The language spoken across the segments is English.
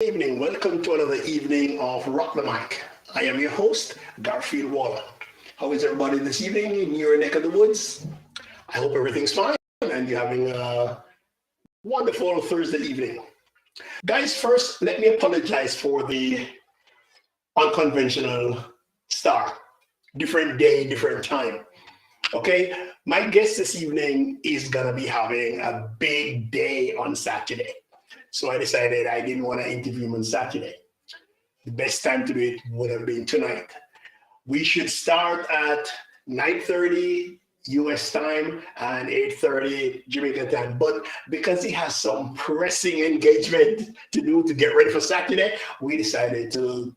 Evening. Welcome to another evening of Rock the Mic. I am your host, Garfield Waller. How is everybody this evening in your neck of the woods? I hope everything's fine and you're having a wonderful Thursday evening. Guys, first, let me apologize for the unconventional start. Different day, different time. Okay, my guest this evening is gonna be having a big day on Saturday. So I decided I didn't want to interview him on Saturday. The best time to do it would have been tonight. We should start at 9:30 US time and 8:30 Jamaica time. But because he has some pressing engagement to do to get ready for Saturday, we decided to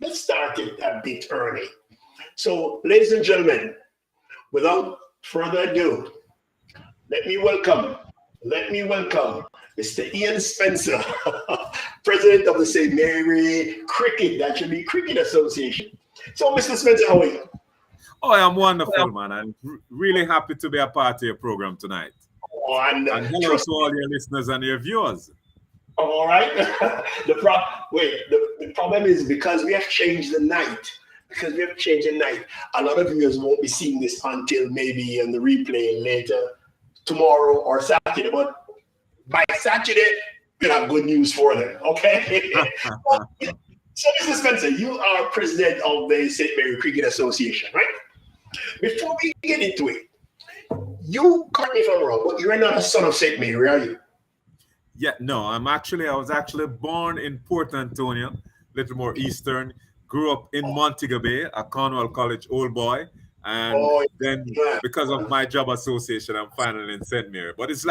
let's start it a bit early. So, ladies and gentlemen, without further ado, let me welcome Mr. Ian Spencer, president of the St. Mary that should be Cricket Association. So, Mr. Spencer, how are you? Oh, I'm wonderful, man. I'm really happy to be a part of your program tonight. Oh, and hello to all your listeners and your viewers. All right. The problem is because we have changed the night. A lot of viewers won't be seeing this until maybe in the replay later tomorrow or Saturday. But by Saturday, we'll have good news for them. Okay. So, Mr. Spencer, you are president of the St. Mary Cricket Association, right? Before we get into it, you correct me if I'm wrong, but you're not a son of St. Mary, are you? Yeah, no, I was actually born in Port Antonio, little more eastern. Grew up in Montego Bay, a Cornwall College old boy. And then because of my job association, I'm finally in St. Mary. But it's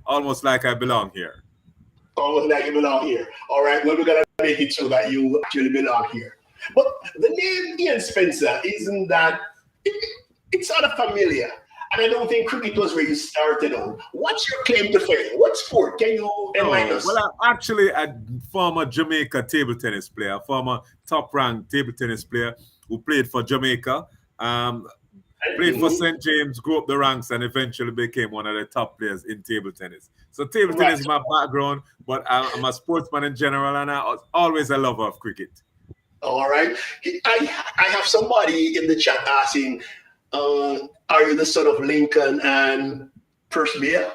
almost like I belong here. Almost like you belong here. All right, well, we're going to make it so that you actually belong here. But the name Ian Spencer, isn't that, it's sort of familiar. And I don't think cricket was where you started on. What's your claim to fame? What sport? Can you enlighten us? Well, I'm actually a former Jamaica table tennis player, a former top-ranked table tennis player who played for Jamaica. Played for St. James, grew up the ranks, and eventually became one of the top players in table tennis. So table tennis is my background, but I'm a sportsman in general, and I was always a lover of cricket. All right. I have somebody in the chat asking, are you the son of Lincoln and Percy Beer?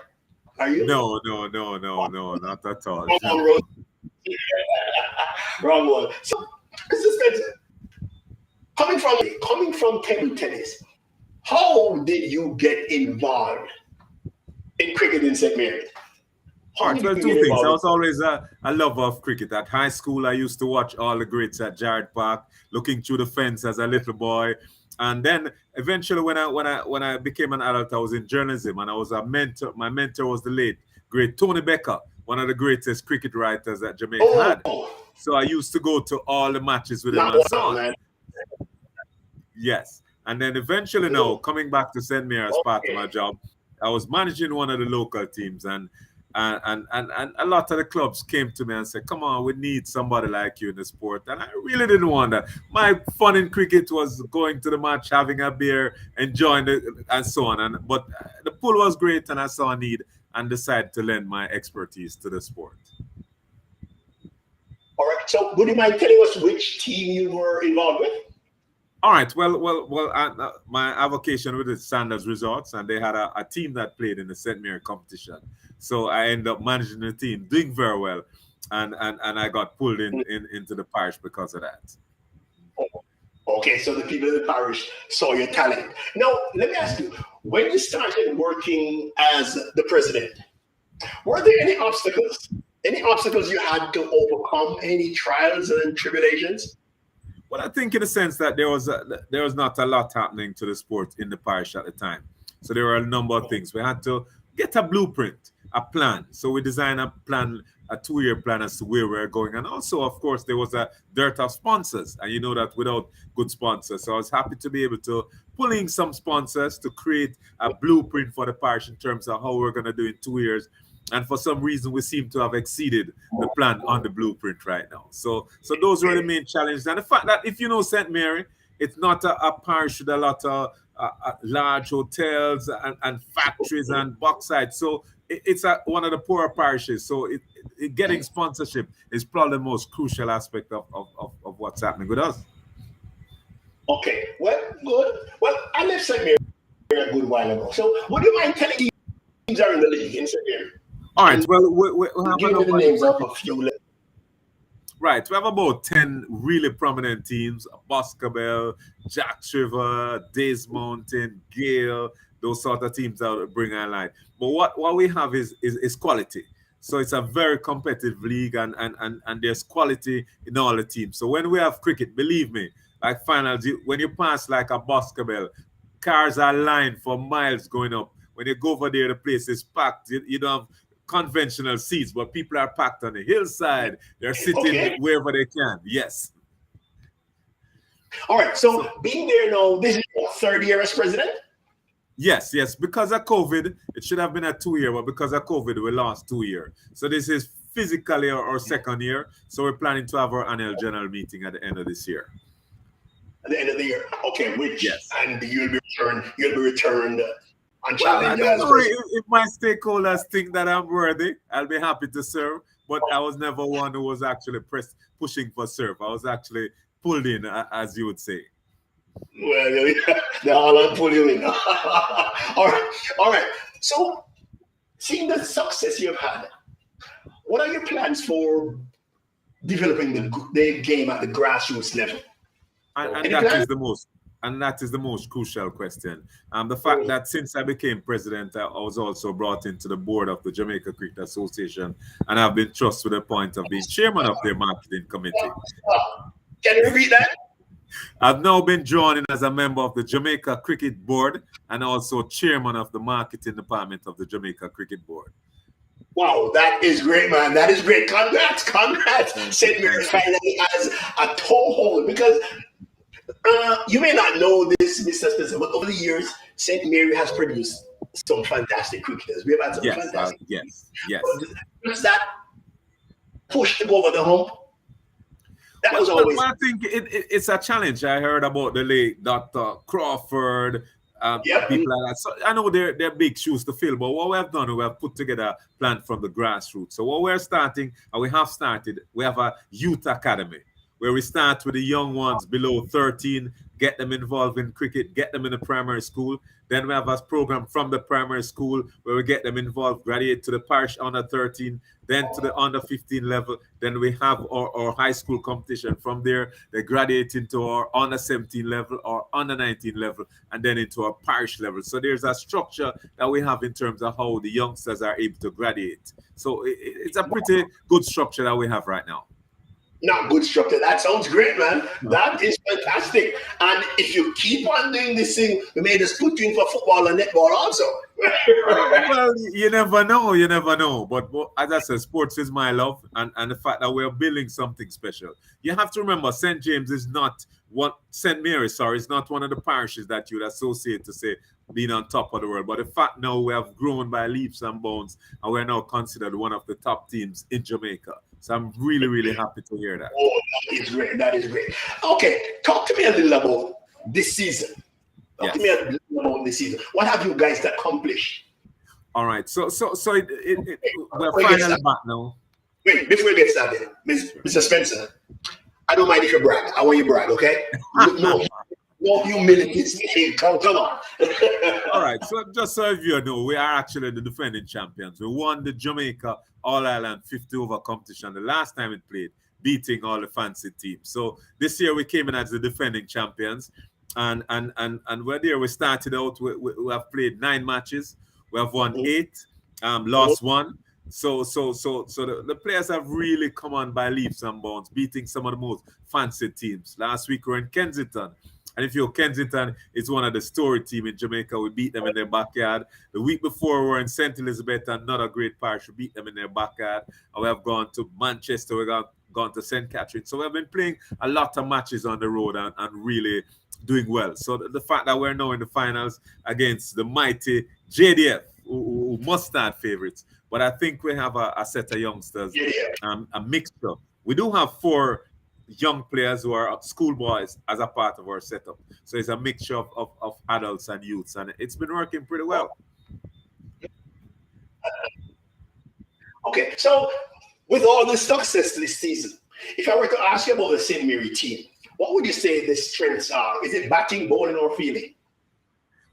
Are you? No, not at all. Wrong one. So, Mr. Spencer, coming from table tennis, how did you get involved in cricket in St. Mary's? Well, two things. I was always a lover of cricket. At high school, I used to watch all the greats at Jared Park, looking through the fence as a little boy. And then eventually, when I became an adult, I was in journalism, and I was a mentor. My mentor was the late great Tony Becker, one of the greatest cricket writers that Jamaica had. So I used to go to all the matches with him and so on. Yes. And then eventually now, coming back to St. Mary as part of my job, I was managing one of the local teams, and a lot of the clubs came to me and said, come on, we need somebody like you in the sport. And I really didn't want that. My fun in cricket was going to the match, having a beer, enjoying it, and so on. But the pool was great, and I saw a need and decided to lend my expertise to the sport. All right. So would you mind telling us which team you were involved with? All right. Well. My avocation with the Sanders Resorts, and they had a team that played in the St. Mary competition. So I ended up managing the team, doing very well, and I got pulled into the parish because of that. Okay, so the people in the parish saw your talent. Now, let me ask you: when you started working as the president, were there any obstacles? Any obstacles you had to overcome? Any trials and tribulations? Well, I think in the sense that there was not a lot happening to the sport in the parish at the time. So there were a number of things. We had to get a blueprint, a plan. So we designed a plan, a 2-year plan as to where we're going. And also, of course, there was a dearth of sponsors. And you know that without good sponsors. So I was happy to be able to pull in some sponsors to create a blueprint for the parish in terms of how we're going to do in 2 years. And for some reason, we seem to have exceeded the plan on the blueprint right now. So those were the main challenges. And the fact that if you know St. Mary, it's not a parish with a lot of large hotels and factories and bauxite. So it's one of the poorer parishes. So getting sponsorship is probably the most crucial aspect of what's happening with us. Okay, well, good. Well, I left St. Mary a good while ago. So, would you mind telling teams are in the league in St. Mary? All right. And Well, we have give me the names of a few. Right, we have about 10 really prominent teams: Boscobel, Jack River, Days Mountain, Gale, those sort of teams that bring online. But what we have is quality. So it's a very competitive league, and there's quality in all the teams. So when we have cricket, believe me, like finals, when you pass like a Boscobel, cars are lined for miles going up. When you go over there, the place is packed. You don't have conventional seats, but people are packed on the hillside. They're sitting wherever they can. Yes. All right. So being there now, this is your third year as president? Yes. Because of COVID, it should have been a 2-year, but because of COVID, we lost 2 years. So this is physically our second year. So we're planning to have our annual general meeting at the end of this year. At the end of the year. Okay, yes. And you'll be returned on challenge. Well, if my stakeholders think that I'm worthy, I'll be happy to serve. But I was never one who was actually pushing for serve. I was actually pulled in, as you would say. Well, they all pull you in. All right. So, seeing the success you've had, what are your plans for developing the game at the grassroots level? And that is the most crucial question. The fact that since I became president, I was also brought into the board of the Jamaica Cricket Association, and I've been trusted with the point of being chairman of their marketing committee. Can you repeat that? I've now been drawn in as a member of the Jamaica Cricket Board and also chairman of the marketing department of the Jamaica Cricket Board. Wow, that is great, man. That is great. Congrats. St. Mary finally has a toehold, because you may not know this, Mr. Spencer, but over the years, St. Mary has produced some fantastic cricketers. We have had some fantastic. Yes. Just that push to go over the hump. That was always. I think it's a challenge. I heard about the late Dr. Crawford, people like that. So I know they're big shoes to fill, but what we have done, we have put together a plan from the grassroots. So what we're starting, and we have a youth academy where we start with the young ones below 13, get them involved in cricket, get them in the primary school. Then we have a program from the primary school where we get them involved, graduate to the parish under 13, then to the under 15 level. Then we have our high school competition. From there, they graduate into our under 17 level or under 19 level, and then into our parish level. So there's a structure that we have in terms of how the youngsters are able to graduate. So it's a pretty good structure that we have right now. Not good structure. That sounds great, man. That is fantastic. And if you keep on doing this thing, we may just put you in for football and netball also. Well, you never know. But as I said, sports is my love, and the fact that we're building something special. You have to remember, St. Mary's is not one of the parishes that you would associate to say being on top of the world. But the fact now we have grown by leaps and bounds, and we're now considered one of the top teams in Jamaica. So I'm really, really happy to hear that. Oh, that is great. Okay, talk to me a little about this season. Talk to me a little about this season. What have you guys accomplished? All right, so we're finally back now. Wait, before we get started, Mr. Spencer, I don't mind if you brag. I want you to brag, okay? No humility. Come on. All right, so just so you know, we are actually the defending champions. We won the Jamaica All-Ireland 50-over competition the last time it played, beating all the fancy teams. So this year we came in as the defending champions, and we're there. We started out, we have played 9 matches. We have won 8, lost 1. So the players have really come on by leaps and bounds, beating some of the most fancy teams. Last week we were in Kensington. And if you're Kensington, it's one of the story team in Jamaica. We beat them in their backyard. The week before, we were in St. Elizabeth, another great parish. We beat them in their backyard. And we have gone to Manchester. We've gone to St. Catherine. So we've been playing a lot of matches on the road and really doing well. So the fact that we're now in the finals against the mighty JDF, who must start favorites. But I think we have a set of youngsters, a mixture. We do have 4 young players who are schoolboys as a part of our setup. So it's a mixture of adults and youths, and it's been working pretty well. Okay, so with all the success this season, if I were to ask you about the St. Mary team, what would you say the strengths are? Is it batting, bowling, or fielding?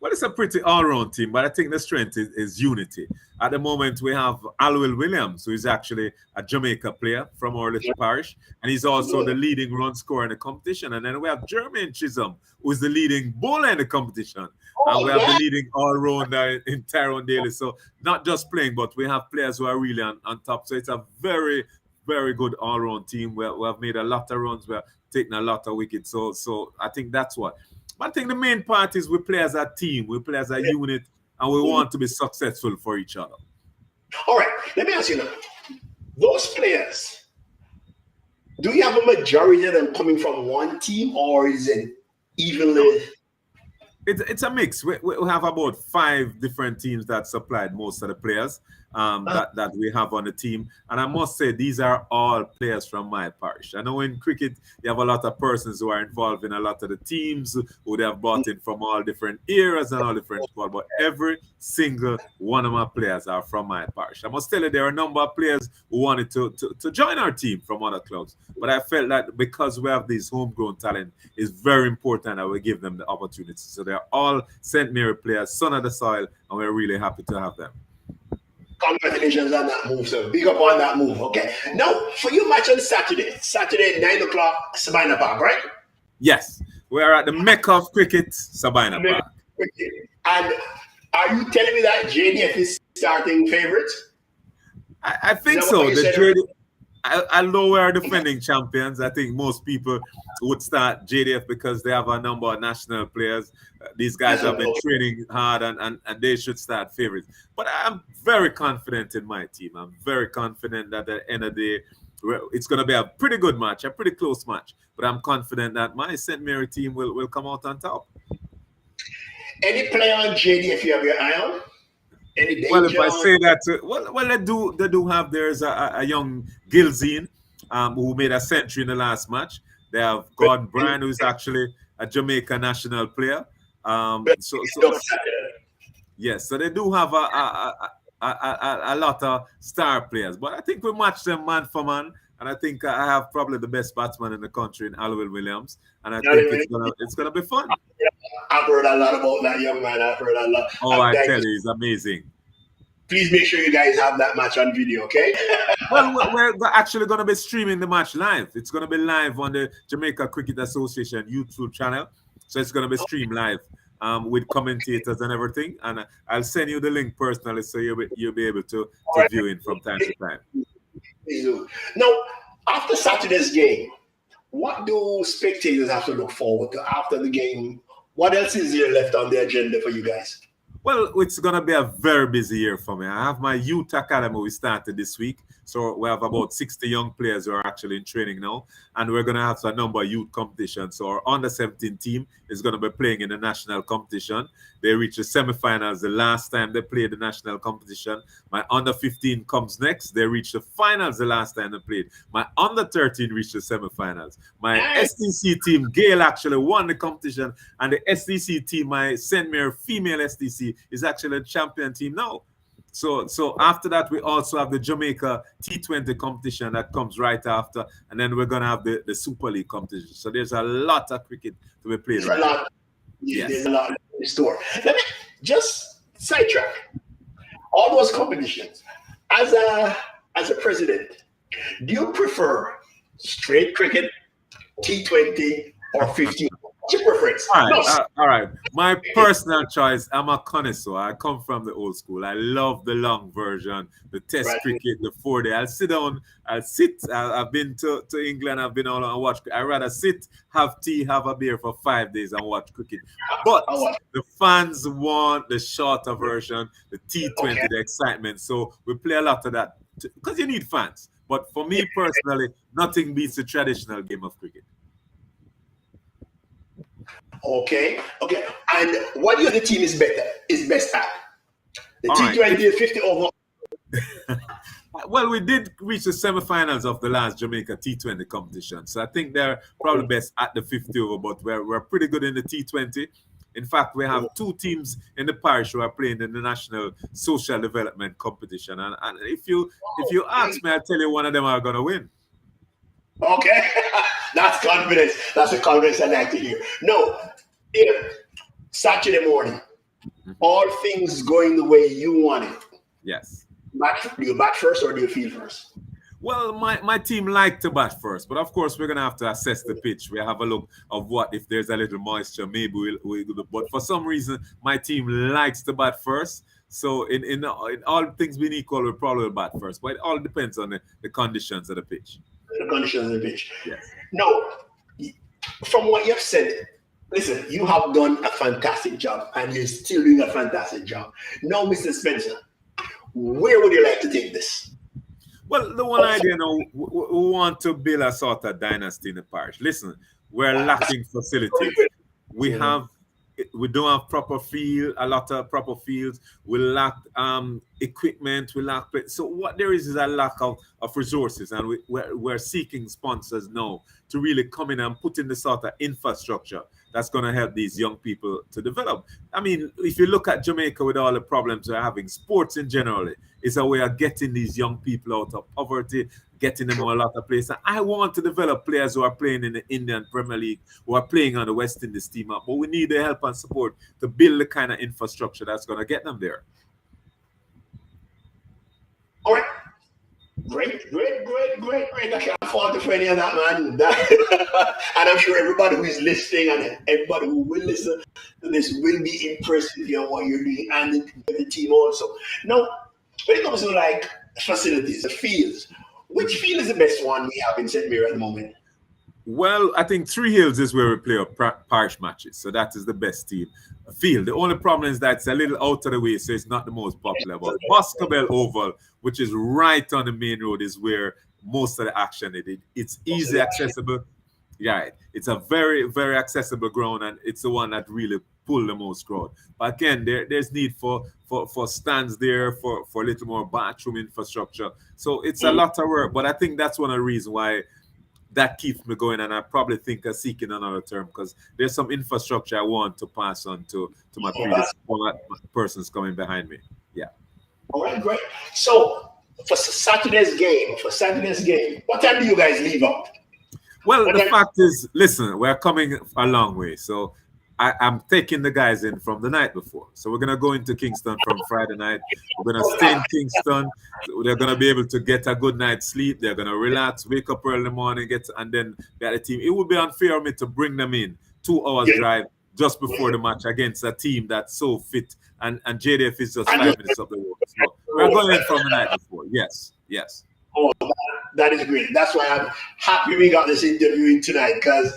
Well, it's a pretty all-round team, but I think the strength is unity. At the moment, we have Alwil Williams, who is actually a Jamaica player from our little parish, and he's also the leading run scorer in the competition. And then we have Jermaine Chisholm, who is the leading bowler in the competition. And we have the leading all-rounder in Tyrone Daly. So not just playing, but we have players who are really on top. So it's a very, very good all-round team. We have made a lot of runs. We have taken a lot of wickets. So I think that's what. But I think the main part is we play as a team, we play as a unit, and we want to be successful for each other. All right, let me ask you now. Those players, do you have a majority of them coming from one team, or is it evenly? It's a mix. We have about 5 different teams that supplied most of the players that we have on the team. And I must say, these are all players from my parish. I know in cricket, you have a lot of persons who are involved in a lot of the teams who they have brought in from all different eras and all different sports. But every single one of my players are from my parish. I must tell you, there are a number of players who wanted to join our team from other clubs. But I felt that because we have this homegrown talent, it's very important that we give them the opportunity. So they're all St. Mary players, son of the soil, and we're really happy to have them. Congratulations on that move, sir. Big up on that move. Okay. Now, for your match on Saturday, 9 o'clock, Sabina Park, right? Yes. We're at the Mecca of Cricket, Sabina Park. And are you telling me that JDF is starting favorite? I think so. Although we are defending champions, I think most people would start JDF because they have a number of national players. These guys have been training hard and they should start favorites. But I'm very confident in my team. I'm very confident that at the end of the day, it's going to be a pretty good match, a pretty close match. But I'm confident that my St. Mary team will come out on top. Any player on JDF you have your eye on? Well, if I say that, they do have. There's a young Gilzine who made a century in the last match. They have Gordon Bryan, who's actually a Jamaica national player. Yes, so they do have a lot of star players. But I think we match them man for man. And I think I have probably the best batsman in the country in Alwil Williams. And I think it's gonna be fun. I've heard a lot about that young man. I've heard a lot. Oh, I tell you, he's amazing. Please make sure you guys have that match on video, okay? Well, we're actually going to be streaming the match live. It's going to be live on the Jamaica Cricket Association YouTube channel. So it's going to be streamed live with commentators and everything. And I'll send you the link personally so you'll be able to view it from time to time. Please do. Now, after Saturday's game, what do spectators have to look forward to after the game? What else is here left on the agenda for you guys? Well, it's going to be a very busy year for me. I have my youth academy we started this week. So we have about 60 young players who are actually in training now. And we're going to have a number of youth competitions. So our under-17 team is going to be playing in the national competition. They reached the semifinals the last time they played the national competition. My under-15 comes next. They reached the finals the last time they played. My under-13 reached the semifinals. My STC team, Gail, actually won the competition. And the STC team, my St. Mary female STC, is actually a champion team now. So after that, we also have the Jamaica T20 competition that comes right after, and then we're going to have the Super League competition. So there's a lot of cricket to be played. There's a lot in the store. Let me just sidetrack all those competitions. As a president, do you prefer straight cricket, T20, or 15? What's your preference? All right. My personal choice, I'm a connoisseur. I come from the old school. I love the long version, the test cricket, the 4-day. I'll sit down, I've been to England, I've been all and watch. I'd rather sit, have tea, have a beer for 5 days and watch cricket. But the fans want the shorter version, the T20, the excitement. So we play a lot of that because you need fans. But for me personally, nothing beats the traditional game of cricket. Okay. And what do you think the team is best at? The T20 50 over. Well, we did reach the semifinals of the last Jamaica T20 competition. So I think they're probably best at the 50 over, but we're pretty good in the T20. In fact, we have two teams in the parish who are playing in the national social development competition. And if you ask me, I tell you one of them are gonna win. Okay, that's confidence. That's the confidence I like to hear. No, if Saturday morning, all things going the way you want it, Yes. do you bat first or do you field first? Well, my team like to bat first, but of course we're gonna have to assess the pitch. We have a look of what if there's a little moisture, maybe we'll. But for some reason, my team likes to bat first. So in all things being equal, we'll probably bat first. But it all depends on the conditions of the pitch. The conditions of the pitch. Yes. No, from what you've said, listen, you have done a fantastic job and you're still doing a fantastic job. Now, Mr. Spencer, where would you like to take this? Well, the one idea now, we want to build a sort of dynasty in the parish. Listen, we're lacking facilities. We don't have proper field, a lot of proper fields. We lack equipment. We lack. So what there is a lack of resources, and we're seeking sponsors now to really come in and put in the sort of infrastructure that's going to help these young people to develop. I mean, if you look at Jamaica with all the problems we're having, sports in general is a way of getting these young people out of poverty, getting them a lot of places. I want to develop players who are playing in the Indian Premier League, who are playing on the West Indies team up, but we need the help and support to build the kind of infrastructure that's going to get them there. All right. Great. I can't fault for any of that, man. And I'm sure everybody who is listening and everybody who will listen to this will be impressed with you and what you're doing and the team also. Now, when it comes to like facilities, the fields, which field is the best one we have in St. Mary at the moment? Well, I think Three Hills is where we play our parish matches, so that is the best team field. The only problem is that it's a little out of the way, so it's not the most popular. But Boscobel Oval, which is right on the main road, is where most of the action is. It's easy accessible. Yeah, it's a very, very accessible ground, and it's the one that really pull the most crowd. But again, there's need for stands there, for a little more bathroom infrastructure. So it's a lot of work, but I think that's one of the reasons why that keeps me going, and I probably think of seeking another term because there's some infrastructure I want to pass on to my previous persons coming behind me. Yeah. All right, great. So for Saturday's game, what time do you guys leave out? Well, the fact is, listen, we're coming a long way. So I'm taking the guys in from the night before. So we're going to go into Kingston from Friday night. We're going to stay in Kingston. They're going to be able to get a good night's sleep. They're going to relax, wake up early in the morning, and then get a team. It would be unfair of me to bring them in 2 hours drive just before the match against a team that's so fit. And JDF is just 5 minutes up the road. So we're going in from the night before. Yes. Oh, that is great. That's why I'm happy we got this interview tonight because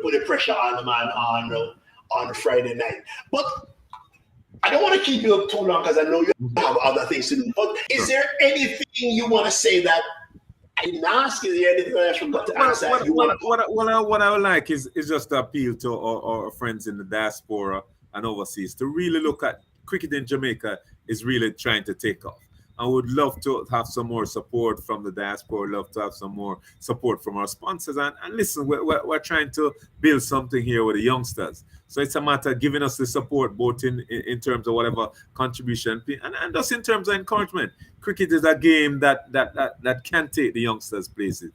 put the pressure on the man on Friday night. But I don't want to keep you up too long because I know you have other things to do. But is there anything you want to say that I didn't ask? Is there anything I forgot to answer? What I would like is just to appeal to our friends in the diaspora and overseas to really look at cricket in Jamaica is really trying to take off. I would love to have some more support from the diaspora, love to have some more support from our sponsors. And listen, we're trying to build something here with the youngsters. So it's a matter of giving us the support, both in terms of whatever contribution and just in terms of encouragement. Cricket is a game that can take the youngsters places.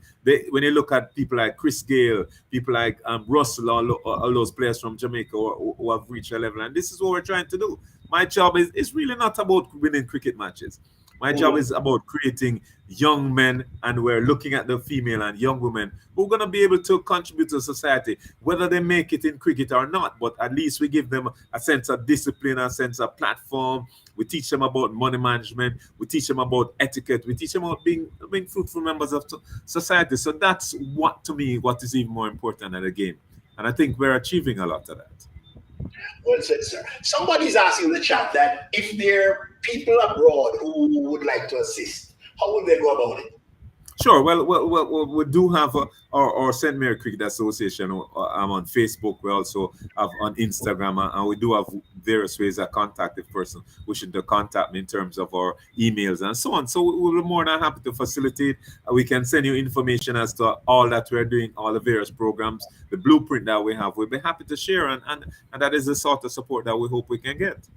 When you look at people like Chris Gale, people like Russell, all those players from Jamaica who have reached a level. And this is what we're trying to do. My job is really not about winning cricket matches. My job is about creating young men, and we're looking at the female and young women who are going to be able to contribute to society, whether they make it in cricket or not. But at least we give them a sense of discipline, a sense of platform. We teach them about money management. We teach them about etiquette. We teach them about being fruitful members of society. So that's what is even more important than the game. And I think we're achieving a lot of that. Well said, sir. Somebody's asking in the chat that if there are people abroad who would like to assist, how would they go about it? Sure. Well, we do have our St. Mary Cricket Association. I'm on Facebook. We also have on Instagram, and we do have various ways of contact the person wishing to contact me in terms of our emails and so on. So we're more than happy to facilitate. We can send you information as to all that we're doing, all the various programs, the blueprint that we have. We'll be happy to share, and that is the sort of support that we hope we can get.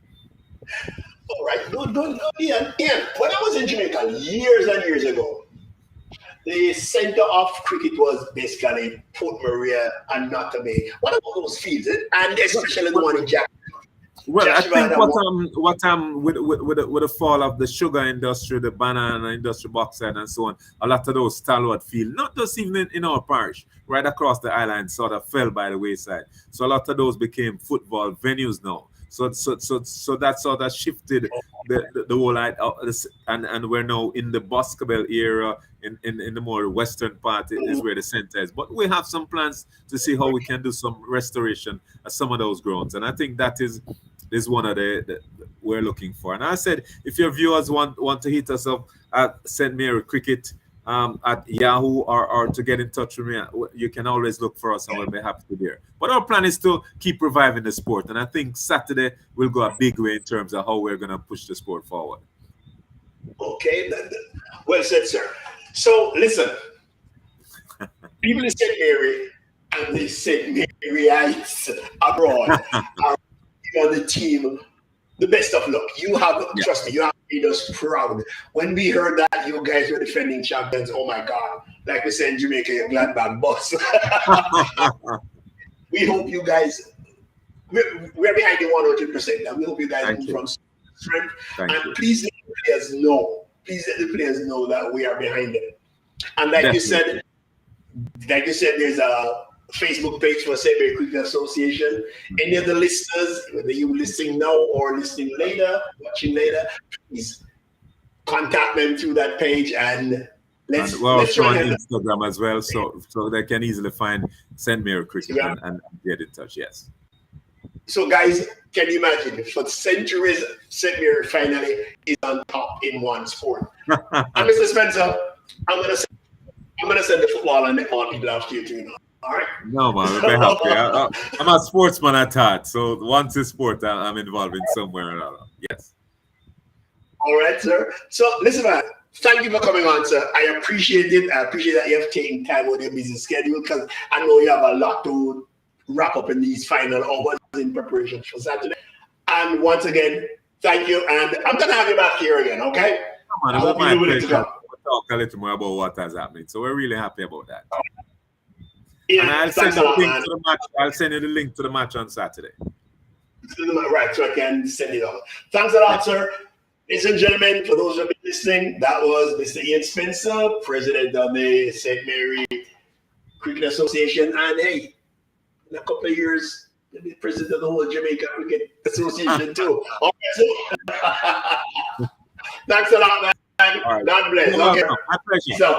All right, good. Ian, when I was in Jamaica years and years ago, the center of cricket was basically Port Maria and Notta Bay. What about those fields? And especially the one in Jack. Well, I Joshua think had a with the fall of the sugar industry, the banana industry, bauxite, and so on, a lot of those stalwart fields, not just even in our parish, right across the island, sort of fell by the wayside. So a lot of those became football venues now. So that sort of shifted the whole and we're now in the Boscobel era in the more western part is where the center is. But we have some plans to see how we can do some restoration of some of those grounds, and I think that is one of the we're looking for. And I said, if your viewers want to hit us up at St. Mary Cricket at Yahoo or to get in touch with me, you can always look for us and we'll be happy to be here. But our plan is to keep reviving the sport, and I think Saturday will go a big way in terms of how we're going to push the sport forward. Okay, well said, sir. So listen, people in St. Mary and the St. Maryites abroad are on the team. The best of luck. You have, trust me, you have made us proud. When we heard that you guys were defending champions, oh my God, like we said in Jamaica, you're glad bag boss. We hope you guys, we're behind you 100%. And we hope you guys move from strength. And please let the players know. Please let the players know that we are behind them. And like you said, there's a Facebook page for St. Mary Cricket Association. Any of the listeners, whether you listening now or listening later, watching later, please contact them through that page and let's on Instagram as well, so they can easily find St. Mary Cricket and get in touch. Yes. So guys, can you imagine for centuries St. Mary finally is on top in one sport? And Mr. Spencer, I'm gonna send the football and netball people after you too now. All right. No, man, we'll be happy. I'm a sportsman at heart, so once it's sport, I'm involved in somewhere or another. Yes. All right, sir. So, listen, man, thank you for coming on, sir. I appreciate it. I appreciate that you have taken time out of your busy schedule because I know you have a lot to wrap up in these final hours in preparation for Saturday. And once again, thank you. And I'm going to have you back here again, okay? Come on, I hope you're willing to go. We'll talk a little more about what has happened. So, we're really happy about that. Yeah, and I'll send you the link to the match. I'll send you the link to the match on Saturday. Right, so I can send it over. Thanks a lot, sir. Ladies and gentlemen, for those who have been listening, that was Mr. Ian Spencer, president of the St. Mary Cricket Association. And hey, in a couple of years, he'll be president of the whole Jamaica Cricket Association too. All right, so thanks a lot, man. All right. God bless. Okay. My pleasure. So,